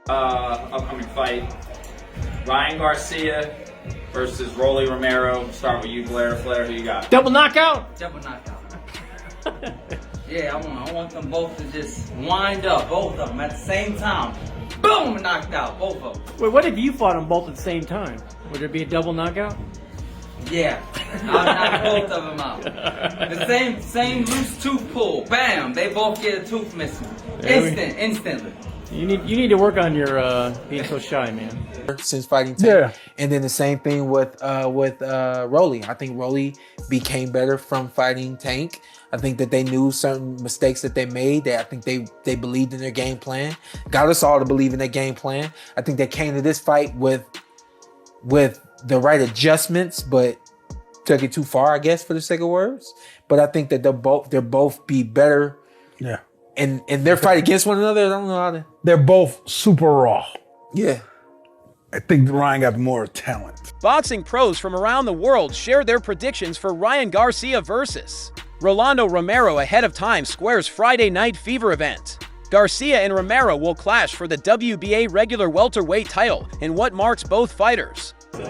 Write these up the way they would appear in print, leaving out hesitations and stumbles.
upcoming fight. Ryan Garcia versus Rolly Romero. Start with you, Flair. Who you got? Double knockout? Double knockout. Yeah, I want them both to just wind up, both of them at the same time. Boom, knocked out, both of them. Wait, what if you fought them both at the same time? Would it be a double knockout? Yeah, I'll knock both of them out. The same loose tooth pull. Bam, they both get a tooth missing. Instantly. You need to work on your being so shy, man. Since fighting Tank. Yeah. And then the same thing with Rolly. I think Rolly became better from fighting Tank. I think that they knew certain mistakes that they made. I think they believed in their game plan. Got us all to believe in their game plan. I think they came to this fight with the right adjustments, but took it too far, I guess, for the sake of words. But I think that they'll both be better. Yeah. In their fight against one another. I don't know how to. They're both super raw. Yeah. I think Ryan got more talent. Boxing pros from around the world shared their predictions for Ryan Garcia versus Rolando Romero ahead of time square's Friday Night Fever event. Garcia and Romero will clash for the WBA regular welterweight title in what marks both fighters. I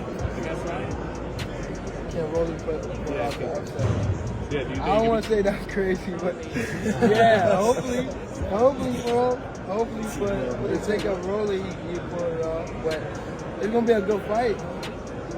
don't want to say that's crazy, but yeah, hopefully, bro. Hopefully, for the sake of Rolly, you pull it off. But it's gonna be a good fight.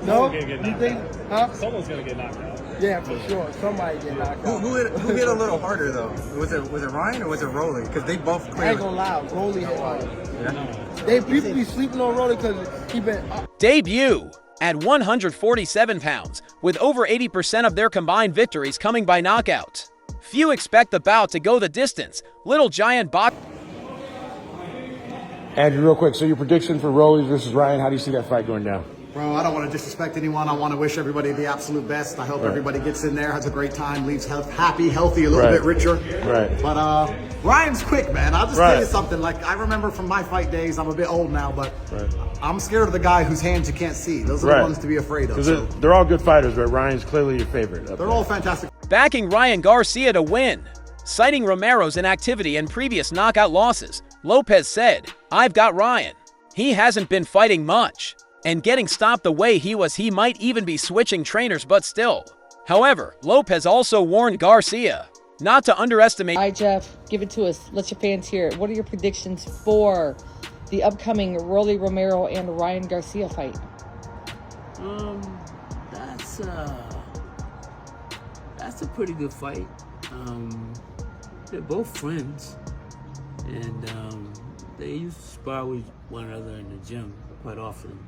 No, you think? Huh? Someone's gonna get knocked out. Yeah, for sure. Somebody get knocked out. Who hit a little harder though? Was it Ryan or was it Rolly? Because they both clearly. I ain't gonna lie, Rolly hit hard. Yeah. People be sleeping on Rolly because he been up. Debut at 147 pounds, with over 80% of their combined victories coming by knockout. Few expect the bout to go the distance. Little Giant box. Andrew, real quick, so your prediction for Rolly versus Ryan, how do you see that fight going down? Bro, I don't want to disrespect anyone. I want to wish everybody the absolute best. I hope everybody gets in there, has a great time, leaves happy, healthy, a little bit richer. Right. But Ryan's quick, man. I'll just tell you something. Like, I remember from my fight days, I'm a bit old now, but I'm scared of the guy whose hands you can't see. Those are the ones to be afraid of. Because they're all good fighters, but Ryan's clearly your favorite. They're all fantastic. Backing Ryan Garcia to win. Citing Romero's inactivity and previous knockout losses, Lopez said, "I've got Ryan. He hasn't been fighting much. And getting stopped the way he was, he might even be switching trainers, but still." However, Lopez also warned Garcia not to underestimate. All right, Jeff, give it to us. Let your fans hear it. What are your predictions for the upcoming Rolly Romero and Ryan Garcia fight? That's a pretty good fight. They're both friends, and they used to spar with one another in the gym quite often.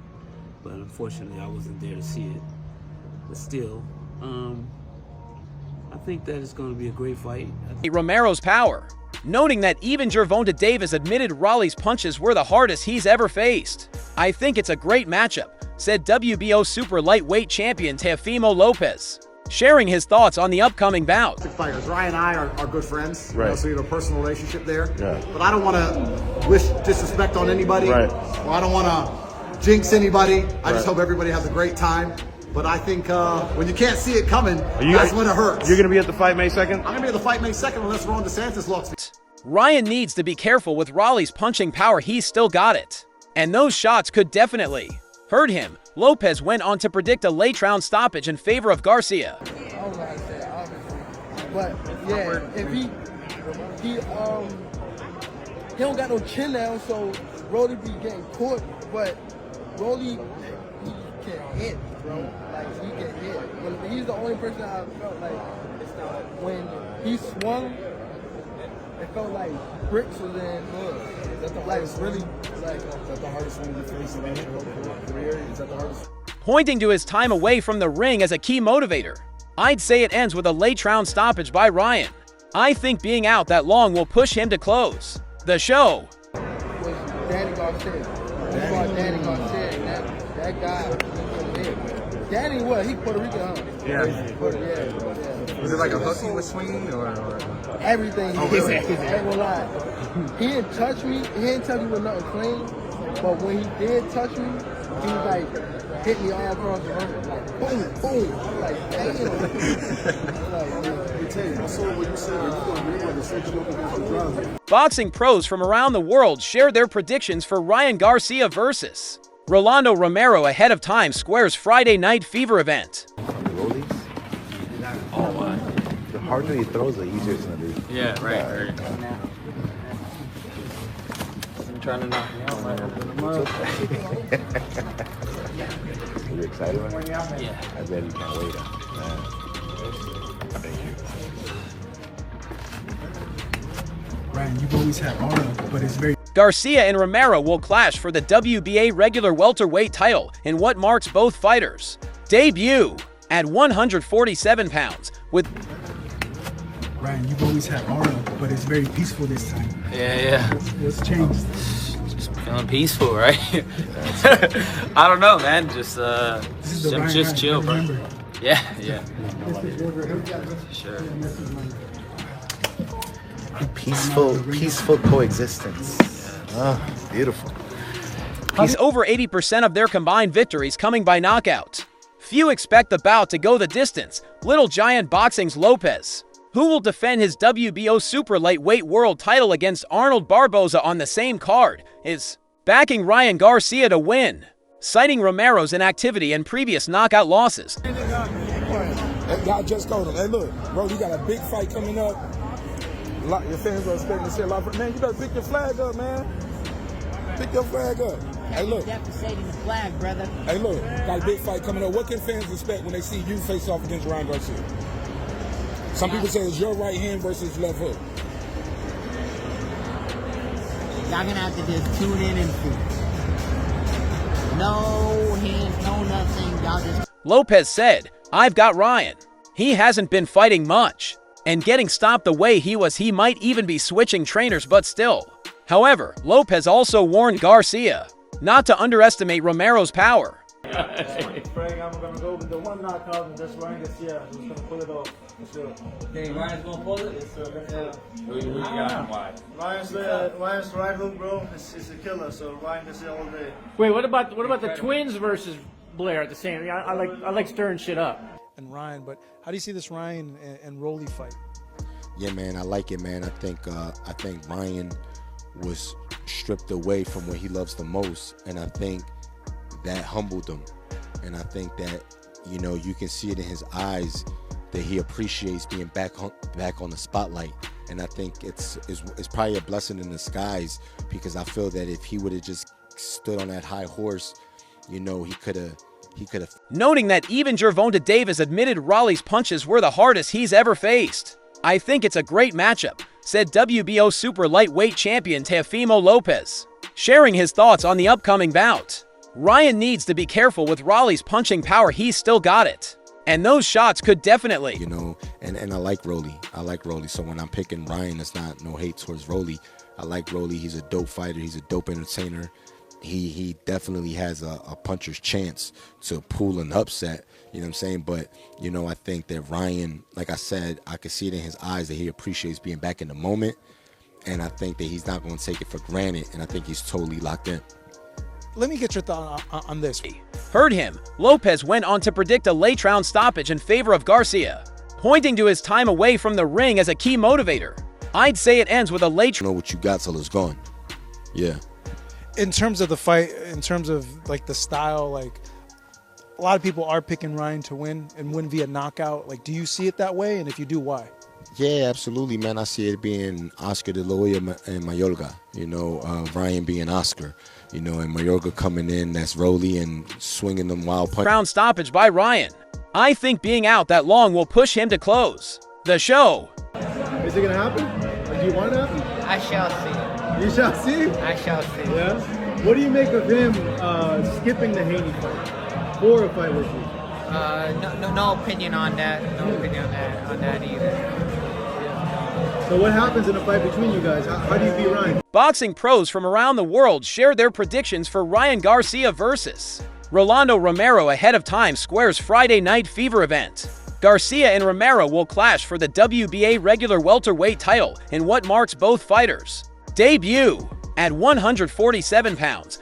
But unfortunately, I wasn't there to see it. But still, I think that it's going to be a great fight. Romero's power, noting that even Gervonta Davis admitted Rolly's punches were the hardest he's ever faced. "I think it's a great matchup," said WBO super lightweight champion Teofimo Lopez, sharing his thoughts on the upcoming bout. Fighters. Ryan and I are good friends, Right. So we have a personal relationship there. Yeah. But I don't want to wish disrespect on anybody. Right. Or I don't want to jinx anybody. I just hope everybody has a great time. But I think when you can't see it coming, that's when it hurts. You're going to be at the fight May 2nd? I'm going to be at the fight May 2nd unless Ron DeSantis looks. Ryan needs to be careful with Rolly's punching power. He's still got it. And those shots could definitely hurt him. Lopez went on to predict a late round stoppage in favor of Garcia. I don't know how to say it, obviously. But yeah, if he don't got no chin now, so Rolly be getting caught, but Rolly, he can hit, bro. Like, he can hit. When he's the only person I felt like when he swung, it felt like bricks was in blood. That's the hardest, really, like, that's the hardest one to face in your career. Is that the hardest? Pointing to his time away from the ring as a key motivator, "I'd say it ends with a late round stoppage by Ryan. I think being out that long will push him to close the show." Was Danny Garcia. Danny Garcia. That guy, he can hit. Danny, what? He Puerto Rican, huh? Yeah. Yeah. Was it like a hook he was swinging or? Everything. Oh, really? I ain't gonna lie. He didn't touch me. He didn't touch me with nothing clean. But when he did touch me, he was like, hit me all across the room. Like, boom, boom. I'm like, damn. Like, Tank. I saw what you said. You gonna make like a section up against the driver. Boxing pros from around the world shared their predictions for Ryan Garcia versus Rolando Romero ahead of Time Square's Friday Night Fever event. Oh my. The harder he throws, the easier it's gonna be. Yeah, right. I'm trying to knock me out, man. Are you excited, man? Yeah. I bet you can't wait. Man. Thank you. Ryan, you've always had honor, but it's very. Garcia and Romero will clash for the WBA regular welterweight title in what marks both fighters' debut at 147 pounds with Ryan, you've always had aura, but it's very peaceful this time. Yeah. What's changed? Just feeling peaceful, right? I don't know, man. Just chill, bro. Yeah. Sure. Peaceful coexistence. Oh, beautiful. He's over 80% of their combined victories coming by knockout. Few expect the bout to go the distance. Little Giant Boxing's Lopez, who will defend his WBO super lightweight world title against Arnold Barboza on the same card, is backing Ryan Garcia to win, citing Romero's inactivity and previous knockout losses. Y'all just told him, hey look, bro, you got a big fight coming up. Your fans are expecting to see a lot of, man, you better pick your flag up, man. Pick your flag up. Hey, look. You have to say to the flag, brother. Hey, look, got a big fight coming up. What can fans expect when they see you face off against Ryan Garcia? Some people say it's your right hand versus left hook. Y'all gonna have to just tune in and see. No hands, no nothing. Y'all just. Lopez said, "I've got Ryan. He hasn't been fighting much, and getting stopped the way he was, he might even be switching trainers, but still." However, Lopez also warned Garcia not to underestimate Romero's power. Frank, I'm gonna go with the one knockout, and that's Ryan Garcia who's gonna pull it off. Think Ryan's gonna pull it? Yes, sir. Who you got and why? Ryan's right hook, bro. It's a killer. So Ryan can say all day. Wait, what about the twins versus Blair at the same? I like stirring shit up. And Ryan, but how do you see this Ryan and Rolly fight? Yeah, man, I like it, man. I think Ryan was stripped away from what he loves the most, and I think that humbled him. And I think that, you know, you can see it in his eyes that he appreciates being back on the spotlight. And I think it's probably a blessing in disguise, because I feel that if he would have just stood on that high horse, you know, he could have. Noting that even Gervonta Davis admitted Raleigh's punches were the hardest he's ever faced. "I think it's a great matchup," said WBO super lightweight champion Teofimo Lopez, sharing his thoughts on the upcoming bout. Ryan needs to be careful with Raleigh's punching power. He's still got it, and those shots could definitely, you know, and I like Rolly. So when I'm picking Ryan, it's not no hate towards Rolly. I like Rolly. He's a dope fighter. He's a dope entertainer. He definitely has a puncher's chance to pull an upset, you know what I'm saying? But, you know, I think that Ryan, like I said, I could see it in his eyes that he appreciates being back in the moment, and I think that he's not going to take it for granted, and I think he's totally locked in. Let me get your thought on this. Heard him. Lopez went on to predict a late round stoppage in favor of Garcia, pointing to his time away from the ring as a key motivator. "I'd say it ends with a late..." You know what you got till it's gone. Yeah. In terms of the fight, in terms of like the style, like a lot of people are picking Ryan to win and win via knockout. Like, do you see it that way? And if you do, why? Yeah, absolutely, man. I see it being Oscar de la Hoya and Mayorga. You know, Ryan being Oscar. You know, and Mayorga coming in, that's Rolly, and swinging them wild punches. Round stoppage by Ryan. "I think being out that long will push him to close the show." Is it gonna happen? Or do you want it to happen? I shall see. You shall see. I shall see. Yeah. What do you make of him skipping the Haney fight for a fight with you? No opinion on that. No opinion on that either. So what happens in a fight between you guys? How do you beat Ryan? Boxing pros from around the world shared their predictions for Ryan Garcia versus Rolando Romero ahead of Time Square's Friday Night Fever event. Garcia and Romero will clash for the WBA regular welterweight title in what marks both fighters' debut at 147 pounds